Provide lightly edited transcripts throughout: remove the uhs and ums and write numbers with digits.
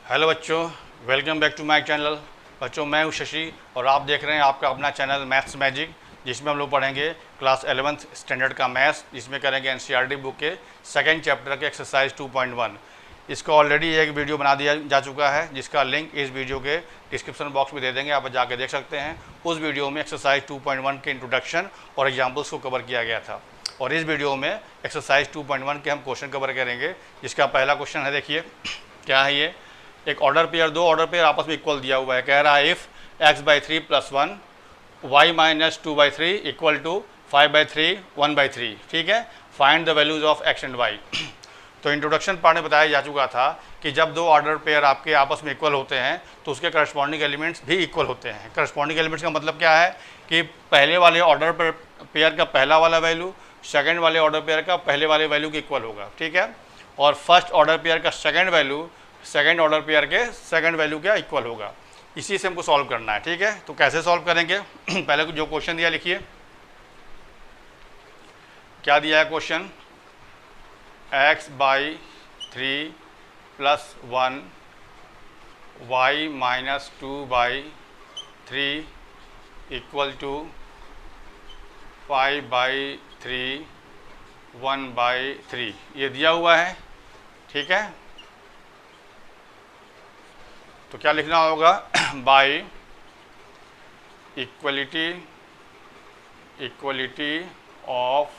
Hello बच्चों, welcome back to my channel. बच्चों, मैं हूं शशि और आप देख रहे हैं आपका अपना चैनल मैथ्स मैजिक, जिसमें हम लोग पढ़ेंगे क्लास 11th स्टैंडर्ड का मैथ्स, जिसमें करेंगे एनसीईआरटी बुक के सेकंड चैप्टर के एक्सरसाइज 2.1। इसका ऑलरेडी एक वीडियो बना दिया जा चुका है, जिसका लिंक इस वीडियो के डिस्क्रिप्शन बॉक्स में दे देंगे, आप जाके देख सकते हैं। उस वीडियो में एक्सरसाइज 2.1 के इंट्रोडक्शन और एग्जाम्पल्स को कवर किया गया था, और इस वीडियो में एक्सरसाइज 2.1 के हम क्वेश्चन कवर करेंगे, जिसका पहला क्वेश्चन है। देखिए क्या है ये। एक ऑर्डर पेयर, दो ऑर्डर पेयर आपस में इक्वल दिया हुआ है। कह रहा है if x/3 + 1 y-2/3 equal to 5/3 1/3। ठीक है, find the values of x and y। तो इंट्रोडक्शन पार्ट में बताया जा चुका था कि जब दो ऑर्डर पेयर आपके आपस में इक्वल होते हैं तो उसके करस्पॉन्डिंग एलिमेंट्स भी इक्वल होते हैं। करस्पॉन्डिंग एलिमेंट्स का मतलब क्या है कि पहले वाले ऑर्डर पेयर का पहला वाला वैल्यू सेकेंड वाले ऑर्डर पेयर का पहले वाले वैल्यू के इक्वल होगा। ठीक है, और फर्स्ट ऑर्डर पेयर का second value second order pair के सेकेंड वैल्यू क्या इक्वल होगा। इसी से हमको सॉल्व करना है। ठीक है, तो कैसे सॉल्व करेंगे पहले जो क्वेश्चन दिया लिखिए। क्या दिया है question? x/3 + 1 y-2/3 equal to 5/3 1/3 ये दिया हुआ है। ठीक है, तो क्या लिखना होगा? By equality of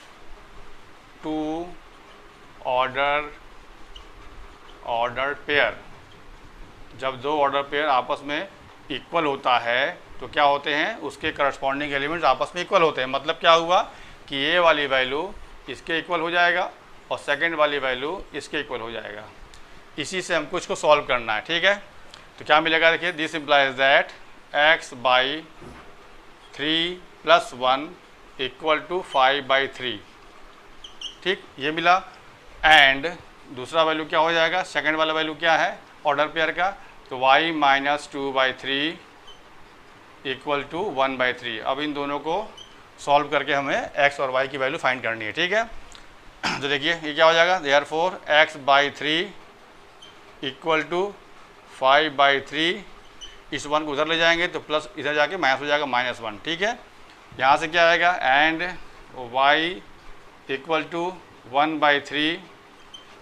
two order pair. जब दो ऑर्डर पेयर आपस में इक्वल होता है तो क्या होते हैं, उसके करस्पॉन्डिंग एलिमेंट्स आपस में इक्वल होते हैं। मतलब क्या हुआ कि ये वाली वैल्यू इसके इक्वल हो जाएगा और सेकंड वाली वैल्यू इसके इक्वल हो जाएगा। इसी से हमको इसको सॉल्व करना है। ठीक है, तो क्या मिलेगा? देखिए, this implies that x/3 + 1 equal to 5/3। ठीक, ये मिला। एंड दूसरा वैल्यू क्या हो जाएगा? सेकंड वाला वैल्यू क्या है ऑर्डर पेयर का? तो y-2/3 इक्वल टू 1/3। अब इन दोनों को सॉल्व करके हमें x और y की वैल्यू फाइंड करनी है। ठीक है, तो देखिए ये क्या हो जाएगा? Therefore x/3 equal to 5/3। इस 1 को उधर ले जाएंगे तो प्लस इधर जाके माइनस हो जाएगा -1। ठीक है, यहाँ से क्या आएगा? एंड y इक्वल टू 1/3,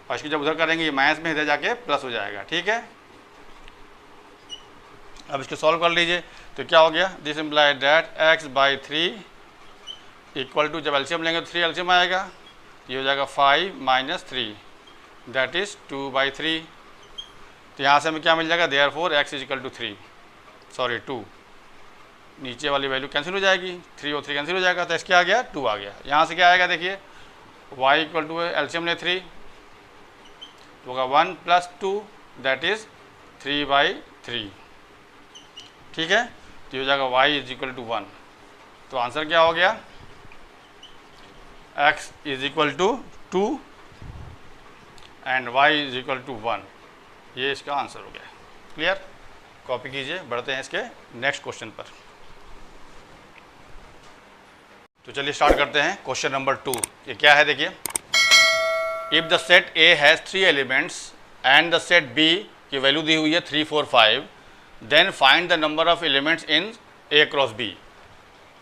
और इसकी जब उधर करेंगे ये माइनस में इधर जाके प्लस हो जाएगा। ठीक है, अब इसको सॉल्व कर लीजिए। तो क्या हो गया? This implied that x/3 equal to, जब एलसीएम लेंगे तो 3 एलसीएम आएगा, ये हो जाएगा 5 - 3 दैट इज़ 2/3। तो यहाँ से हमें क्या मिल जाएगा? Therefore x = 2। नीचे वाली वैल्यू कैंसिल हो जाएगी, 3 और 3 कैंसिल हो जाएगा, तो इसके आ गया 2 आ गया। यहाँ से क्या आएगा? देखिए y इक्वल टू एलसीएम ले 3 तो होगा 1 + 2 दैट इज़ 3/3। ठीक है, तो हो जाएगा y = 1। तो आंसर क्या हो गया? x = 2 and y = 1। ये इसका आंसर हो गया। क्लियर? कॉपी कीजिए, बढ़ते हैं इसके नेक्स्ट क्वेश्चन पर। तो चलिए स्टार्ट करते हैं क्वेश्चन नंबर 2। ये क्या है? देखिए, if the set A has 3 elements and the set B की वैल्यू दी हुई है 3 4 5, then find the number of elements in A cross B।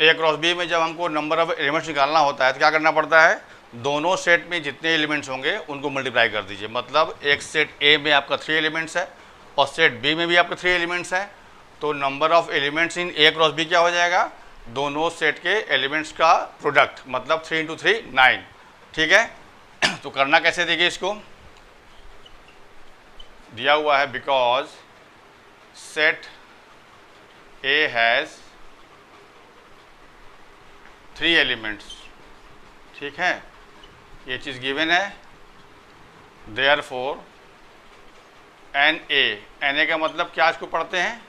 A cross B में जब हमको नंबर ऑफ एलिमेंट्स निकालना होता है तो क्या करना पड़ता है? दोनों सेट में जितने एलिमेंट्स होंगे उनको मल्टीप्लाई कर दीजिए। मतलब एक सेट A में आपका 3 एलिमेंट्स है और सेट B में भी आपके 3 एलिमेंट्स हैं, तो number of elements in A cross B क्या हो जाएगा? दोनों सेट के एलिमेंट्स का प्रोडक्ट, मतलब 3 × 3 9। ठीक है, तो करना कैसे? देखिए, इसको दिया हुआ है because set A has 3 elements. ठीक है, ये चीज़ गिवन है। देयरफॉर NA का मतलब क्या? इसको पढ़ते हैं,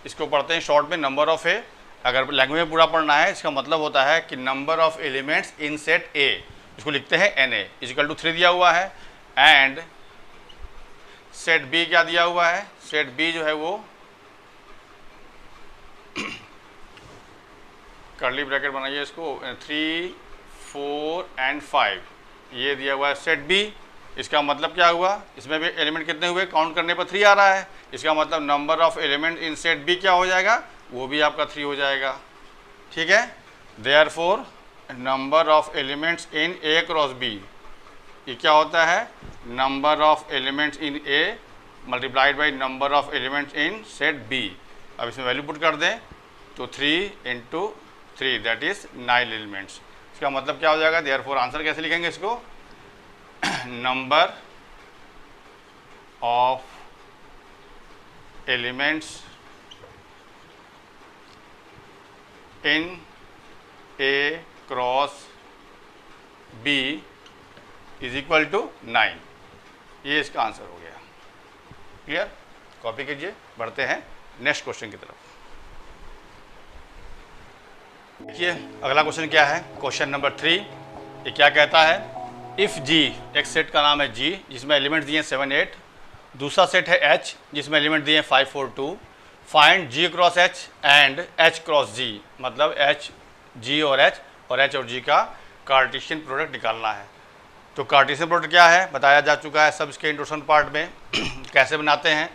इसको पढ़ते हैं शॉर्ट में नंबर ऑफ A। अगर लैंग्वेज में पूरा पढ़ना है, इसका मतलब होता है कि number of elements in set A, इसको लिखते हैं NA = 3 दिया हुआ है। एंड सेट B क्या दिया हुआ है? सेट B जो है वो कर्ली ब्रैकेट बनाइए, इसको 3 4 एंड 5 ये दिया हुआ है सेट बी। इसका मतलब क्या हुआ, इसमें भी एलिमेंट कितने हुए, काउंट करने पर 3 आ रहा है, इसका मतलब number of element in set B क्या हो जाएगा, वो भी आपका 3 हो जाएगा। ठीक है, therefore number of elements in A cross B, ये क्या होता है, number of elements in A multiplied by number of elements in set B. अब इसमें वैल्यू पुट कर दें तो 3 इंटू 3 दैट इज 9 एलिमेंट्स। इसका मतलब क्या हो जाएगा, देयरफॉर आंसर कैसे लिखेंगे इसको, number of elements in A cross B is equal to 9। ये इसका आंसर हो गया। क्लियर, कॉपी कीजिए, बढ़ते हैं नेक्स्ट क्वेश्चन की तरफ। देखिए अगला क्वेश्चन क्या है, क्वेश्चन नंबर 3। ये क्या कहता है, इफ़ जी, एक सेट का नाम है जी जिसमें एलिमेंट दिए 7 8, दूसरा सेट है एच जिसमें एलिमेंट दिए 5 4 2, find G cross H and H cross G, मतलब एच जी और एच और जी का कार्टेशियन प्रोडक्ट निकालना है। तो कार्टेशियन प्रोडक्ट क्या है बताया जा चुका है सब इसके इंट्रोडक्शन पार्ट में। कैसे बनाते हैं,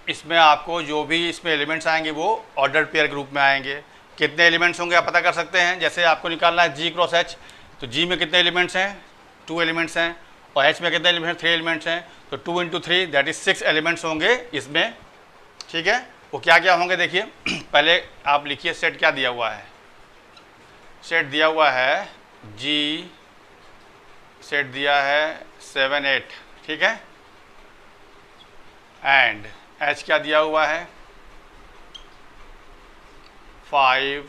इसमें आपको जो भी इसमें एलिमेंट्स आएंगे वो ऑर्डर पेयर ग्रुप में आएंगे। कितने एलिमेंट्स होंगे आप पता कर सकते हैं, जैसे आपको निकालना है जी क्रॉस एच, तो जी में कितने एलिमेंट्स हैं, 2 एलिमेंट्स हैं, और एच में कितने एलिमेंट्स, 3 एलिमेंट्स हैं, तो 2 इंटू 3 दैट इज 6 एलिमेंट्स होंगे इसमें। ठीक है, वो क्या क्या होंगे देखिए, पहले आप लिखिए सेट क्या दिया हुआ है, सेट दिया हुआ है जी, सेट दिया है 7 8, ठीक है, एंड एच क्या दिया हुआ है 5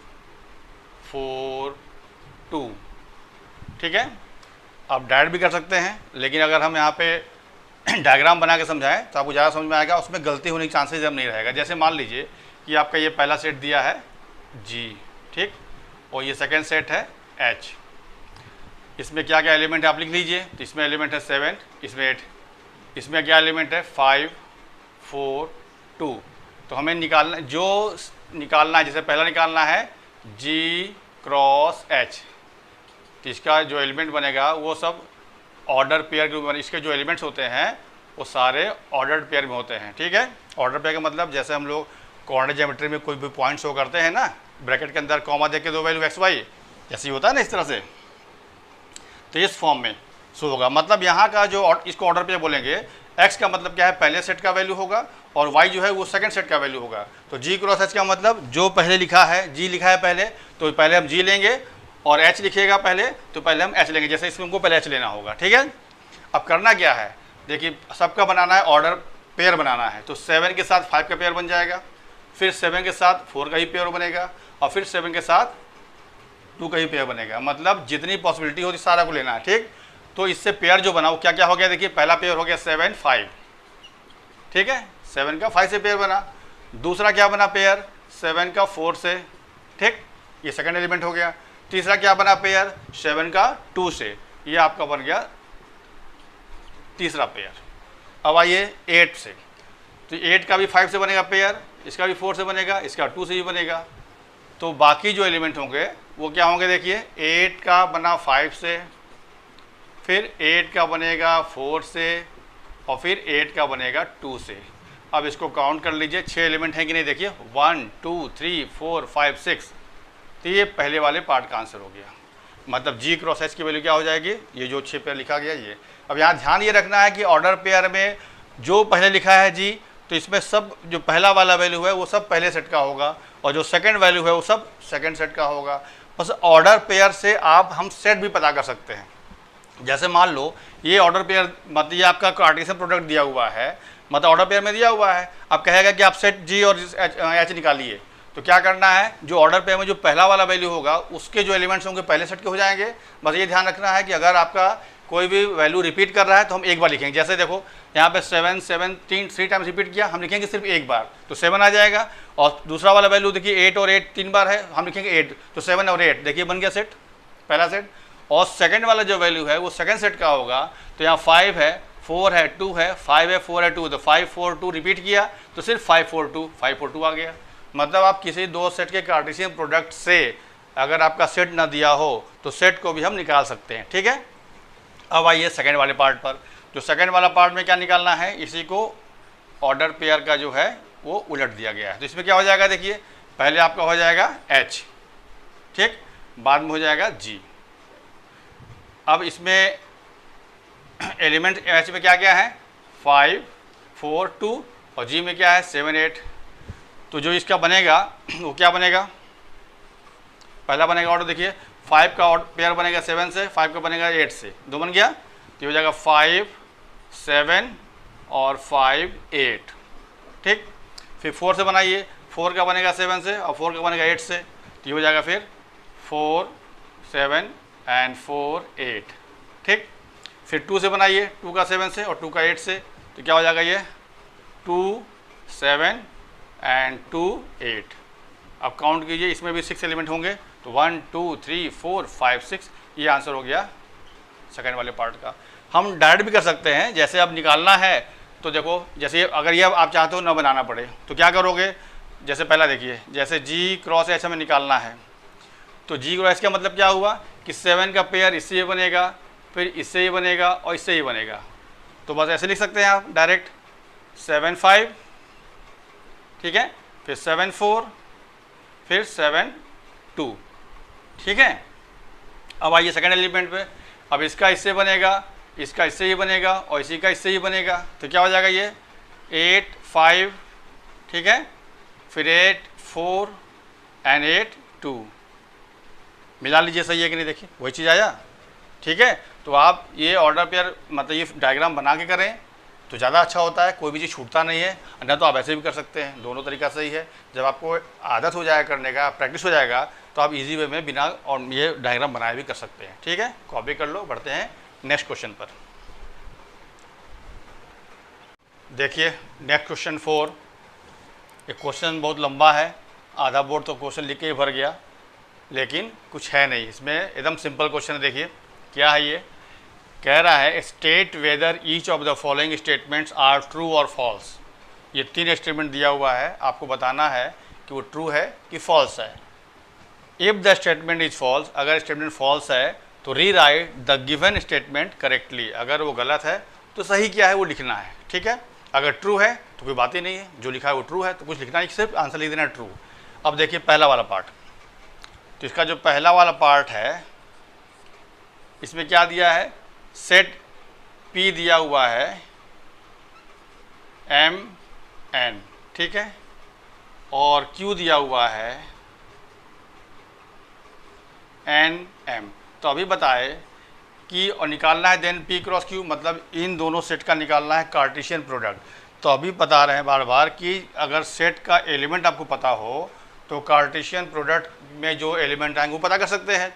4 2, ठीक है। आप डायरेक्ट भी कर सकते हैं, लेकिन अगर हम यहाँ पे डायग्राम बना के समझाएं तो आपको ज़्यादा समझ में आएगा, उसमें गलती होने के चांसेस जब नहीं रहेगा। जैसे मान लीजिए कि आपका ये पहला सेट दिया है जी, ठीक, और ये सेकंड सेट है एच, इसमें क्या क्या एलिमेंट है आप लिख लीजिए। तो इसमें एलिमेंट है 7, इसमें 8, इसमें क्या एलिमेंट है 5 4 2। तो हमें निकालना, जो निकालना है, जैसे पहला निकालना है जी क्रॉस एच, तो इसका जो एलिमेंट बनेगा वो सब ऑर्डर पेयर ग्रुप में, इसके जो एलिमेंट्स होते हैं वो सारे ऑर्डर पेयर में होते हैं। ठीक है, ऑर्डर पेयर का मतलब जैसे हम लोग कोऑर्डिनेट ज्योमेट्री में कोई भी पॉइंट शो करते हैं ना, ब्रैकेट के अंदर कॉमा दे के 2 वैल्यू एक्स वाई, जैसे ही होता है ना इस तरह से, तो इस फॉर्म में शो होगा। मतलब यहाँ का जो इसको ऑर्डर पेयर बोलेंगे, एक्स का मतलब क्या है पहले सेट का वैल्यू होगा, और वाई जो है वो सेकंड सेट का वैल्यू होगा। तो जी क्रॉस एच का मतलब जो पहले लिखा है, जी लिखा है पहले, तो पहले हम जी लेंगे, और एच लिखिएगा पहले तो पहले हम एच लेंगे, जैसे इसमें हमको पहले एच लेना होगा। ठीक है, अब करना क्या है, देखिए सबका बनाना है, ऑर्डर पेयर बनाना है। तो 7 के साथ 5 का पेयर बन जाएगा, फिर 7 के साथ 4 का ही पेयर बनेगा, और फिर 7 के साथ 2 का ही पेयर बनेगा। मतलब जितनी पॉसिबिलिटी होती सारा को लेना है। ठीक, तो इससे पेयर जो बना वो क्या क्या हो गया, देखिए पहला पेयर हो गया 7 5, ठीक है, 7 का 5 से पेयर बना। दूसरा क्या बना पेयर 7 का 4 से, ठीक, ये सेकंड एलिमेंट हो गया। तीसरा क्या बना पेयर 7 का 2 से, ये आपका बन गया तीसरा पेयर। अब आइए 8 से, तो 8 का भी 5 से बनेगा पेयर, इसका भी 4 से बनेगा, इसका 2 से भी बनेगा। तो बाकी जो एलिमेंट होंगे वो क्या होंगे, देखिए 8 का बना 5 से, फिर 8 का बनेगा 4 से, और फिर 8 का बनेगा 2 से। अब इसको काउंट कर लीजिए, 6 एलिमेंट हैं कि नहीं, देखिए 1 2 3 4 5 6। तो ये पहले वाले पार्ट का आंसर हो गया। मतलब जी क्रॉस एच की वैल्यू क्या हो जाएगी, ये जो 6 पेयर लिखा गया ये। अब यहाँ ध्यान ये रखना है कि ऑर्डर पेयर में जो पहले लिखा है जी, तो इसमें सब जो पहला वाला वैल्यू है वो सब पहले सेट का होगा, और जो सेकंड वैल्यू है वो सब सेकंड सेट का होगा। बस ऑर्डर पेयर से आप हम सेट भी पता कर सकते हैं। जैसे मान लो ये ऑर्डर पेयर, मतलब ये आपका कार्टेशियन प्रोडक्ट दिया हुआ है, मतलब ऑर्डर पेयर में दिया हुआ है। अब कहेगा कि आप सेट जी और एच निकालिए, तो क्या करना है, जो ऑर्डर पेयर में जो पहला वाला वैल्यू होगा उसके जो एलिमेंट्स होंगे पहले सेट के हो जाएंगे। बस ये ध्यान रखना है कि अगर आपका कोई भी वैल्यू रिपीट कर रहा है तो हम एक बार लिखेंगे। जैसे देखो यहाँ पे 7 7 3 टाइम्स रिपीट किया, हम लिखेंगे सिर्फ एक बार, तो 7 आ जाएगा। और दूसरा वाला वैल्यू देखिए 8 और 8 3 बार है, हम लिखेंगे 8, तो 7 और 8, देखिए बन गया सेट, पहला सेट। और सेकंड वाला जो वैल्यू है वो सेकंड सेट का होगा, तो यहाँ 5 है 4 है 2 है, 5 है 4 है 2, तो 5 4 2 रिपीट किया तो सिर्फ 5 4 2 आ गया। मतलब आप किसी दो सेट के कार्टेशियन प्रोडक्ट से अगर आपका सेट ना दिया हो तो सेट को भी हम निकाल सकते हैं। ठीक है, अब आइए सेकंड वाले पार्ट पर। जो सेकंड वाला पार्ट में क्या निकालना है, इसी को ऑर्डर पेयर का जो है वो उलट दिया गया है। तो इसमें क्या हो जाएगा, देखिए पहले आपका हो जाएगा H, ठीक, बाद में हो जाएगा G। अब इसमें एलिमेंट H में क्या क्या है, 5, 4, 2 और G में क्या है 7, 8। तो जो इसका बनेगा वो क्या बनेगा, पहला बनेगा ऑर्डर, देखिए 5 का पेयर बनेगा 7 से, 5 का बनेगा 8 से, 2 बन गया। तो हो जाएगा 5, 7 और 5, 8, ठीक। फिर 4 से बनाइए, 4 का बनेगा 7 से और 4 का बनेगा 8 से, तो ये हो जाएगा फिर 4, 7 एंड 4, 8, ठीक। फिर 2 से बनाइए, 2 का 7 से और 2 का 8 से, तो क्या हो जाएगा ये 2, 7 एंड 2, 8। अब काउंट कीजिए, इसमें भी 6 एलिमेंट होंगे, तो 1, 2, 3, 4, 5, 6, ये आंसर हो गया सेकंड वाले पार्ट का। हम डायरेक्ट भी कर सकते हैं, जैसे अब निकालना है तो देखो, जैसे अगर ये आप चाहते हो ना बनाना पड़े तो क्या करोगे, जैसे पहला देखिए, जैसे G क्रॉस H हमें निकालना है, तो G क्रॉस H का मतलब क्या हुआ कि 7 का पेयर इससे ये बनेगा, फिर इससे ये बनेगा और इससे ये बनेगा। तो बस ऐसे लिख सकते हैं आप डायरेक्ट 7, 5, ठीक है, फिर 7, 4, फिर 7, 2, ठीक है। अब आइए सेकंड एलिमेंट पे, अब इसका इससे बनेगा, इसका इससे ही बनेगा और इसी का इससे ही बनेगा, तो क्या हो जाएगा ये 8, 5, ठीक है, फिर 8, 4 एंड 8, 2। मिला लीजिए, सही है कि नहीं, देखिए वही चीज़ आया, ठीक है। तो आप ये ऑर्डर पेयर मतलब ये डायग्राम बना के करें तो ज़्यादा अच्छा होता है, कोई भी चीज़ छूटता नहीं है, ना तो आप ऐसे भी कर सकते हैं, दोनों तरीका सही है। जब आपको आदत हो जाएगा करने का, प्रैक्टिस हो जाएगा, तो आप इजी वे में बिना और ये डायग्राम बनाए भी कर सकते हैं, ठीक है। कॉपी कर लो, बढ़ते हैं नेक्स्ट क्वेश्चन पर। देखिए नेक्स्ट क्वेश्चन 4, ये क्वेश्चन बहुत लंबा है, आधा बोर्ड तो क्वेश्चन लिख के ही भर गया, लेकिन कुछ है नहीं इसमें, एकदम सिंपल क्वेश्चन है। देखिए क्या है, ये कह रहा है state whether each of the following statements are true और फॉल्स। ये 3 स्टेटमेंट दिया हुआ है, आपको बताना है कि वो ट्रू है कि फॉल्स है। If the statement is false, अगर स्टेटमेंट फॉल्स है तो rewrite the given statement correctly, अगर वो गलत है तो सही क्या है वो लिखना है, ठीक है। अगर ट्रू है तो कोई बात ही नहीं है, जो लिखा है वो ट्रू है, तो कुछ लिखना नहीं, सिर्फ आंसर लिख देना ट्रू। अब देखिए पहला वाला पार्ट, तो इसका जो पहला वाला पार्ट है इसमें क्या दिया है, सेट P दिया हुआ है M N, ठीक है, और Q दिया हुआ है N M। तो अभी बताए कि और निकालना है देन P क्रॉस Q, मतलब इन दोनों सेट का निकालना है कार्टेशियन प्रोडक्ट। तो अभी बता रहे हैं बार बार कि अगर सेट का एलिमेंट आपको पता हो तो कार्टेशियन प्रोडक्ट में जो एलिमेंट आएंगे वो पता कर सकते हैं।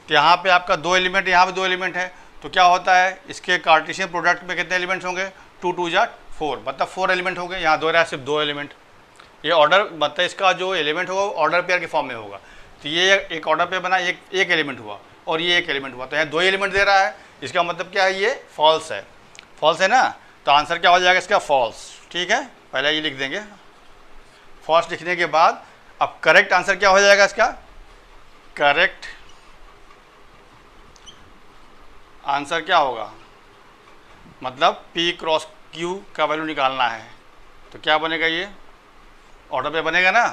तो यहाँ पे आपका 2 एलिमेंट, यहाँ पे 2 एलिमेंट है, तो क्या होता है इसके कार्टेशियन प्रोडक्ट में कितने एलिमेंट्स होंगे, 2, 2 जा 4, मतलब 4 एलिमेंट होंगे। यहाँ 2 रहा है, सिर्फ 2 एलिमेंट। ये ऑर्डर मतलब इसका जो एलिमेंट होगा ऑर्डर पेयर के फॉर्म में होगा। तो ये एक ऑर्डर पेयर बना, एक एलिमेंट हुआ और ये एक एलिमेंट हुआ, तो यहाँ 2 एलिमेंट दे रहा है, इसका मतलब क्या है, ये फॉल्स है। फॉल्स है ना, तो आंसर क्या हो जाएगा इसका, फॉल्स, ठीक है। पहले ये लिख देंगे, फॉल्स लिखने के बाद अब करेक्ट आंसर क्या हो जाएगा इसका, करेक्ट आंसर क्या होगा, मतलब P क्रॉस Q का वैल्यू निकालना है, तो क्या बनेगा, ये ऑर्डर पे बनेगा ना।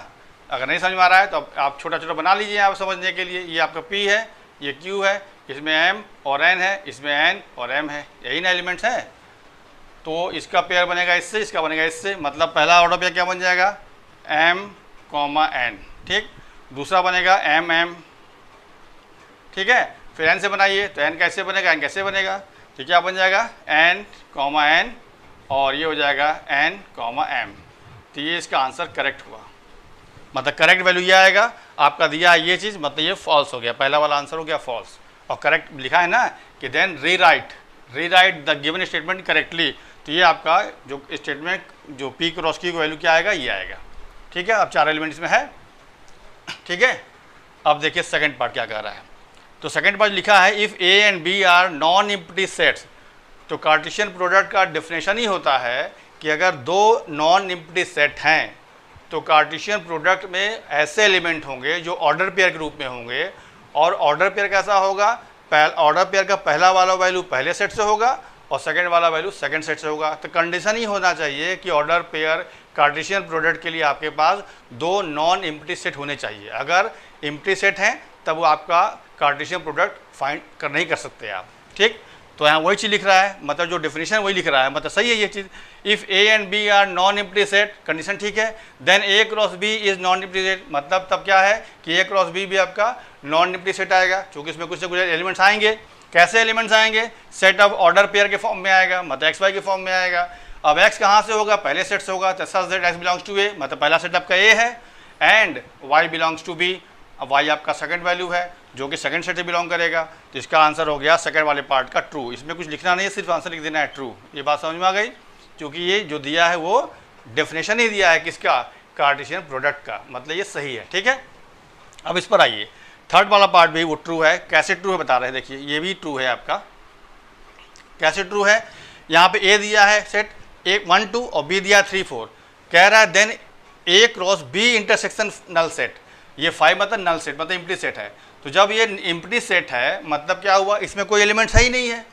अगर नहीं समझ में आ रहा है तो आप छोटा छोटा बना लीजिए आप समझने के लिए। ये आपका P है, ये Q है, इसमें M और N है, इसमें N और M है, यही ना एलिमेंट्स हैं। तो इसका पेयर बनेगा इससे, इसका बनेगा इससे, मतलब पहला ऑर्डर पेयर क्या बन जाएगा, M, N, ठीक। दूसरा बनेगा M, M, ठीक है। फिर N से बनाइए, तो N कैसे बनेगा, N कैसे बनेगा, तो क्या बन जाएगा N, N और ये हो जाएगा N, M। तो ये इसका आंसर करेक्ट हुआ, मतलब करेक्ट वैल्यू ये आएगा। आपका दिया है ये चीज़, मतलब ये फॉल्स हो गया, पहला वाला आंसर हो गया फॉल्स। और करेक्ट लिखा है ना कि देन री right the given statement correctly, तो ये आपका जो स्टेटमेंट जो P क्रॉस Q का वैल्यू क्या आएगा, ये आएगा, ठीक है। अब 4 एलिमेंट इसमें है, ठीक है। अब देखिए सेकंड पार्ट क्या कह रहा है, तो सेकंड पार्ट लिखा है if A and B are non empty sets. तो कार्टेशियन प्रोडक्ट का डेफिनेशन ही होता है कि अगर 2 नॉन एम्प्टी सेट हैं तो कार्टेशियन प्रोडक्ट में ऐसे एलिमेंट होंगे जो ऑर्डर पेयर के रूप में होंगे। और ऑर्डर पेयर कैसा होगा, ऑर्डर पेयर का पहला वाला वैल्यू पहले सेट से होगा और सेकंड वाला वैल्यू सेकंड सेट से होगा। तो कंडीशन ही होना चाहिए कि ऑर्डर पेयर कार्टेशियन प्रोडक्ट के लिए आपके पास दो नॉन एम्प्टी सेट होने चाहिए। अगर एम्प्टी सेट हैं तब वो आपका कार्टेशियन प्रोडक्ट फाइंड कर नहीं कर सकते आप। ठीक, तो यहाँ वही चीज़ लिख रहा है, मतलब जो डेफिनेशन वही लिख रहा है, मतलब सही है ये चीज़। If A and B are non empty set, condition ठीक है, then A cross B is non empty set, मतलब तब क्या है कि ए क्रॉस बी भी आपका नॉन एम्प्टी सेट आएगा, क्योंकि इसमें कुछ ना कुछ एलिमेंट्स आएंगे। कैसे एलिमेंट्स आएंगे? सेट ऑफ ऑर्डर पेयर के फॉर्म में आएगा, मतलब एक्स वाई के फॉर्म में आएगा। अब एक्स कहाँ से होगा? पहले सेट से होगा, तो such that X belongs to A, मतलब पहला सेट आपका ए है, and Y belongs to B. अब वाई आपका सेकंड वैल्यू है जो कि सेकंड सेट से बिलोंग करेगा, तो इसका आंसर हो गया सेकंड वाले पार्ट का ट्रू। इसमें कुछ लिखना नहीं है, सिर्फ आंसर लिख देना है ट्रू। ये बात समझ में आ गई? क्योंकि ये जो दिया है वो डेफिनेशन ही दिया है किसका? कार्टेशियन प्रोडक्ट का, मतलब ये सही है। ठीक है, अब इस पर आइए, थर्ड वाला पार्ट भी वो ट्रू है। कैसे ट्रू है बता रहे हैं, देखिए ये भी ट्रू है आपका। कैसे ट्रू है? यहाँ पे ए दिया है सेट 1 2 और बी दिया 3 4, कह रहा है then A cross B intersection null set. ये 5 मतलब नल सेट, मतलब एम्प्टी सेट है। तो जब ये एम्प्टी सेट है मतलब क्या हुआ? इसमें कोई एलिमेंट है ही नहीं है,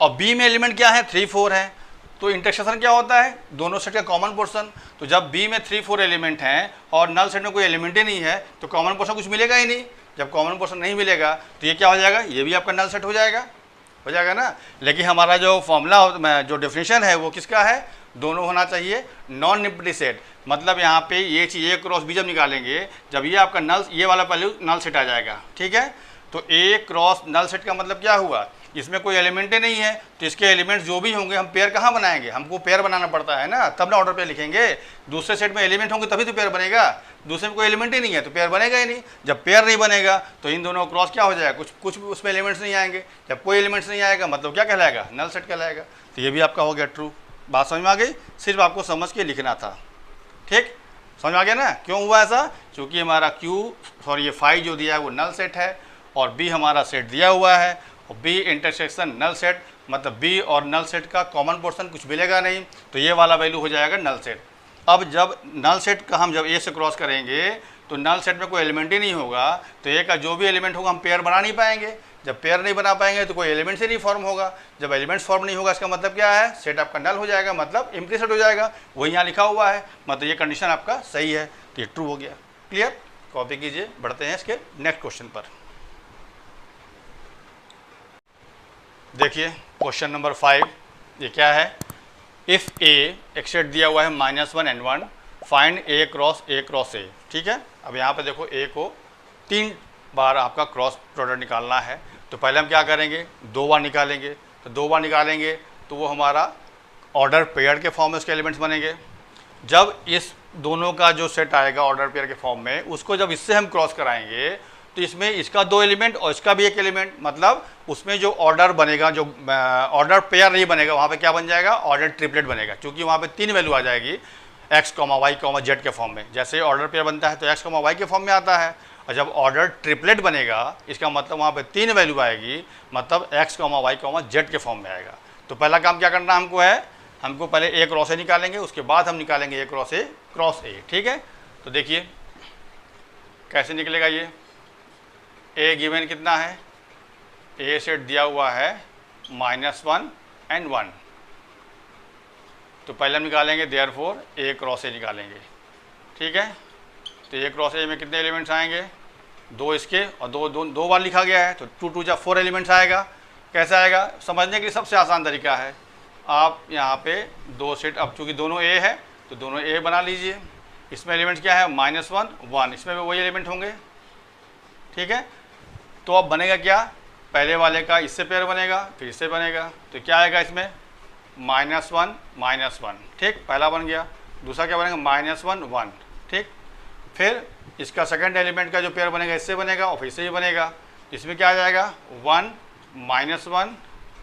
और बी में एलिमेंट क्या है? 3 4 है। तो इंटरसेक्शन क्या होता है? दोनों सेट का कॉमन पोर्शन। तो जब बी में 3 4 एलिमेंट हैं और नल सेट में कोई एलिमेंट ही नहीं है तो कॉमन पोर्शन कुछ मिलेगा ही नहीं। जब कॉमन पोर्शन नहीं मिलेगा तो ये क्या हो जाएगा? ये भी आपका नल सेट हो जाएगा ना। लेकिन हमारा जो फॉर्मूला जो डेफिनेशन है वो किसका है? दोनों होना चाहिए नॉन एम्प्टी सेट। मतलब यहाँ पे ये चीज़ ए क्रॉस बी जब निकालेंगे, जब ये आपका नल, ये वाला वैल्यू नल सेट आ जाएगा। ठीक है, तो ए क्रॉस नल सेट का मतलब क्या हुआ? इसमें कोई एलिमेंट ही नहीं है, तो इसके एलिमेंट्स जो भी होंगे हम पेयर कहाँ बनाएंगे? हमको पेयर बनाना पड़ता है ना, तब ना ऑर्डर पेयर लिखेंगे। दूसरे सेट में एलिमेंट होंगे तभी तो पेयर बनेगा, दूसरे में कोई एलिमेंट ही नहीं है तो पेयर बनेगा ही नहीं। जब पेयर नहीं बनेगा तो इन दोनों क्रॉस क्या हो जाएगा? कुछ उसमें एलिमेंट्स नहीं आएंगे। जब कोई एलिमेंट्स नहीं आएगा मतलब क्या कहलाएगा? नल सेट कहलाएगा। तो ये भी आपका हो गया ट्रू। बात समझ में आ गई? सिर्फ आपको समझ के लिखना था। ठीक, समझ में आ गया ना क्यों हुआ ऐसा? क्योंकि हमारा ये 5 जो दिया है वो नल सेट है, और बी हमारा सेट दिया हुआ है, और बी इंटरसेक्शन नल सेट, मतलब बी और नल सेट का कॉमन पोर्शन कुछ मिलेगा नहीं, तो ये वाला वैल्यू हो जाएगा नल सेट। अब जब नल सेट का हम जब ए से क्रॉस करेंगे तो नल सेट में कोई एलिमेंट ही नहीं होगा, तो ए का जो भी एलिमेंट होगा हम पेयर बना नहीं पाएंगे। जब पेयर नहीं बना पाएंगे तो कोई एलिमेंट ही नहीं फॉर्म होगा। जब एलिमेंट्स फॉर्म नहीं होगा इसका मतलब क्या है? सेट आपका नल हो जाएगा, मतलब एम्प्टी सेट हो जाएगा। वही यहाँ लिखा हुआ है, मतलब ये कंडीशन आपका सही है, तो ये ट्रू हो गया। क्लियर? कॉपी कीजिए, बढ़ते हैं इसके नेक्स्ट क्वेश्चन पर। देखिए क्वेश्चन नंबर 5, ये क्या है? इफ़ ए एक सेट दिया हुआ है -1 and 1, फाइंड ए क्रॉस ए। ठीक है, अब यहाँ पे देखो ए को 3 बार आपका क्रॉस प्रोडक्ट निकालना है, तो पहले हम क्या करेंगे? 2 बार निकालेंगे। तो 2 बार निकालेंगे तो वो हमारा ऑर्डर पेयर के फॉर्म में उसके एलिमेंट्स बनेंगे। जब इस दोनों का जो सेट आएगा ऑर्डर पेयर के फॉर्म में, उसको जब इससे हम क्रॉस कराएंगे तो इसमें इसका 2 एलिमेंट और इसका भी 1 एलिमेंट, मतलब उसमें जो ऑर्डर बनेगा, जो ऑर्डर पेयर नहीं बनेगा, वहाँ पे क्या बन जाएगा? ऑर्डर ट्रिपलेट बनेगा, क्योंकि वहाँ पे 3 वैल्यू आ जाएगी x, y, z के फॉर्म में। जैसे ऑर्डर पेयर बनता है तो x, y के फॉर्म में आता है, और जब ऑर्डर ट्रिपलेट बनेगा इसका मतलब वहाँ पे 3 वैल्यू आएगी, मतलब x, y, z के फॉर्म में आएगा। तो पहला काम क्या करना हमको है? हमको पहले ए क्रॉस ए निकालेंगे, उसके बाद हम निकालेंगे ए क्रॉस ए। ठीक है, तो देखिए कैसे निकलेगा ये। ए गिवन कितना है? ए सेट दिया हुआ है -1 and 1, तो पहले हम निकालेंगे देयरफॉर ए क्रॉस ए निकालेंगे। ठीक है, तो ए क्रॉस ए में कितने एलिमेंट्स आएंगे? 2 इसके, और दो बार लिखा गया है तो 2 2 जा 4 एलिमेंट्स आएगा। कैसे आएगा? समझने के लिए सबसे आसान तरीका है, आप यहाँ पे 2 सेट, अब चूँकि दोनों ए है तो दोनों ए बना लीजिए। इसमें एलिमेंट्स क्या है? -1 1, इसमें भी वही एलिमेंट होंगे। ठीक है, तो अब बनेगा क्या? पहले वाले का इससे पेयर बनेगा, फिर इससे बनेगा, तो क्या आएगा इसमें? -1 ठीक, पहला बन गया। दूसरा क्या बनेगा? -1 1। ठीक, फिर इसका सेकंड एलिमेंट का जो पेयर बनेगा इससे बनेगा और फिर इससे भी बनेगा। इसमें क्या आ जाएगा? 1 -1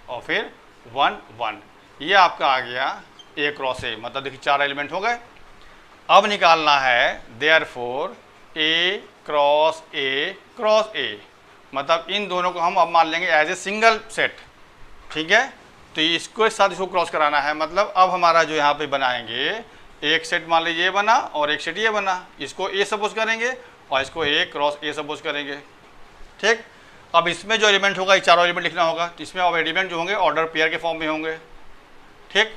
और फिर 1 1। ये आपका आ गया ए क्रॉस ए, मतलब देखिए 4 एलिमेंट हो गए। अब निकालना है देयरफॉर ए क्रॉस ए, मतलब इन दोनों को हम अब मान लेंगे एज ए सिंगल सेट। ठीक है, तो इसको एक साथ इसको क्रॉस कराना है, मतलब अब हमारा जो यहाँ पे बनाएंगे, एक सेट मान लीजिए ये बना और एक सेट ये बना, इसको ए सपोज करेंगे और इसको ए क्रॉस ए सपोज करेंगे। ठीक, अब इसमें जो एलिमेंट होगा ये चारों एलिमेंट लिखना होगा, तो इसमें अब एलिमेंट जो होंगे ऑर्डर पेयर के फॉर्म में होंगे। ठीक,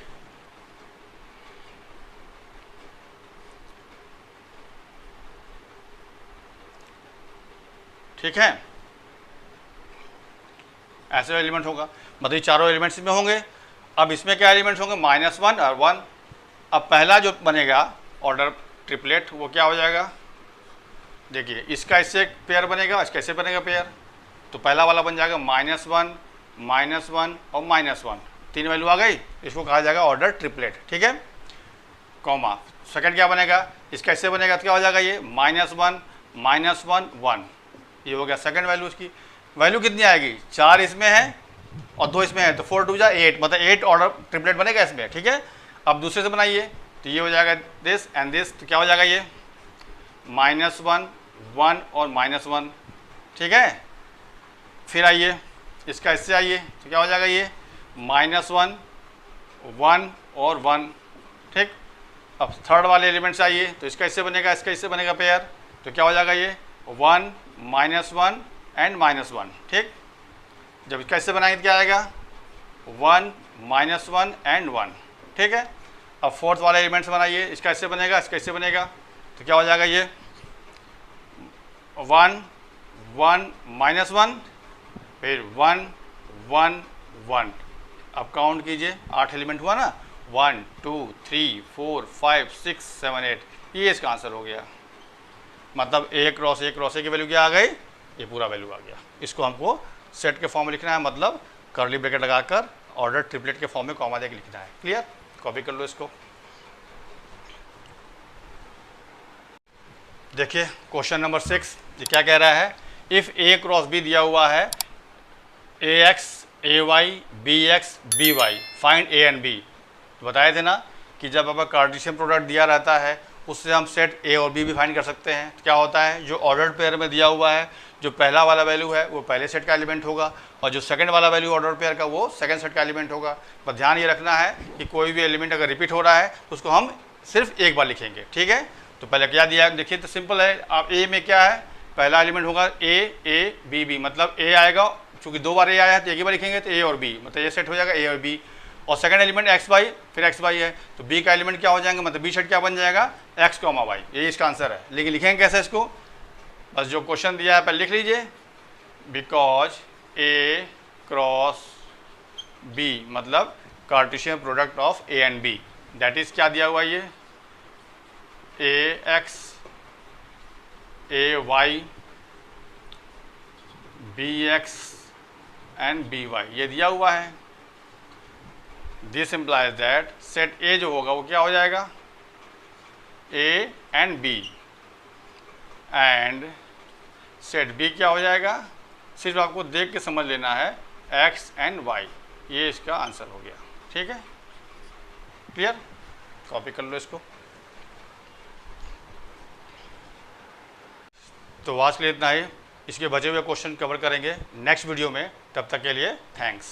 ठीक है, ऐसे एलिमेंट होगा, मतलब ये चारों एलिमेंट्स में होंगे। अब इसमें क्या एलिमेंट्स होंगे, -1 और 1। अब पहला जो बनेगा ऑर्डर ट्रिपलेट वो क्या हो जाएगा, देखिए इसका इससे एक पेयर बनेगा, इसका इससे बनेगा पेयर, तो पहला वाला बन जाएगा -1 -1 और -1, 3 वैल्यू आ गई, इसको कहा जाएगा ऑर्डर ट्रिपलेट। ठीक है, कॉमा सेकंड क्या बनेगा, इसका इससे बनेगा तो क्या हो जाएगा ये -1 -1 1, ये हो गया सेकंड वैल्यू। इसकी वैल्यू कितनी आएगी, 4 इसमें है और 2 इसमें है, तो 4 2 जा 8, मतलब 8 ऑर्डर ट्रिपलेट बनेगा इसमें। ठीक है, अब दूसरे से बनाइए, तो ये हो जाएगा दिस एंड दिस, तो क्या हो जाएगा ये -1 1 और -1। ठीक है, फिर आइए इसका इससे आइए, तो क्या हो जाएगा ये -1 1 और 1। ठीक, अब थर्ड वाले एलिमेंट से आइए, तो इसका इससे बनेगा, इसका इससे बनेगा पेयर, तो क्या हो जाएगा ये 1 -1 एंड -1। ठीक, जब इसका इससे बनाएंगे तो क्या आएगा 1 -1 एंड 1। ठीक है, अब फोर्थ वाले एलिमेंट से बनाइए, इसका इससे बनेगा, इसका इससे बनेगा, तो क्या हो जाएगा ये 1 1 -1 फिर 1 1 1। अब काउंट कीजिए, 8 एलिमेंट हुआ ना, 1 2 3 4 5 6 7 8, ये इसका आंसर हो गया। मतलब A क्रॉस A की वैल्यू क्या आ गई, ये पूरा वैल्यू आ गया। इसको हमको सेट के फॉर्म में लिखना है, मतलब कर्ली ब्रैकेट लगाकर ऑर्डर ट्रिपलेट के फॉर्म में कॉमा देकर लिखना है। क्लियर, कॉपी कर लो इसको। देखिए क्वेश्चन नंबर 6, ये क्या कह रहा है, इफ़ A क्रॉस B दिया हुआ है, AX AY BX BY find A and B। तो बताए थे ना कि जब आपका कार्टेशियन प्रोडक्ट दिया रहता है उससे हम सेट A और B भी फाइंड कर सकते हैं। तो क्या होता है, जो ऑर्डर पेयर में दिया हुआ है, जो पहला वाला वैल्यू है वो पहले सेट का एलिमेंट होगा और जो सेकंड वाला वैल्यू ऑर्डर पेयर का वो सेकंड सेट का एलिमेंट होगा। पर ध्यान ये रखना है कि कोई भी एलिमेंट अगर रिपीट हो रहा है तो उसको हम सिर्फ एक बार लिखेंगे। ठीक है, तो पहले क्या दिया है देखिए, तो सिंपल है। आप A में क्या है, पहला एलिमेंट होगा A, मतलब A आएगा, चूँकि 2 बार A आया है तो एक ही बार लिखेंगे, तो A और B, मतलब ये सेट हो जाएगा A और B। और सेकंड एलिमेंट XY, फिर XY है, तो B का एलिमेंट क्या हो जाएंगे, मतलब B सेट क्या बन जाएगा X, Y, यही इसका आंसर है। लेकिन लिखेंगे कैसे इसको, बस जो क्वेश्चन दिया है पहले लिख लीजिए, बिकॉज A क्रॉस B मतलब Cartesian product of A and B, that is क्या दिया हुआ है, ये AX AY BX and BY ये दिया हुआ है। This implies that set A जो होगा वो क्या हो जाएगा A and B and set B क्या हो जाएगा, सिर्फ आपको देख के समझ लेना है, X एंड Y, ये इसका आंसर हो गया। ठीक है, क्लियर, कॉपी कर लो इसको। तो आज के लिए इतना ही, इसके बचे हुए क्वेश्चन कवर करेंगे नेक्स्ट वीडियो में, तब तक के लिए थैंक्स।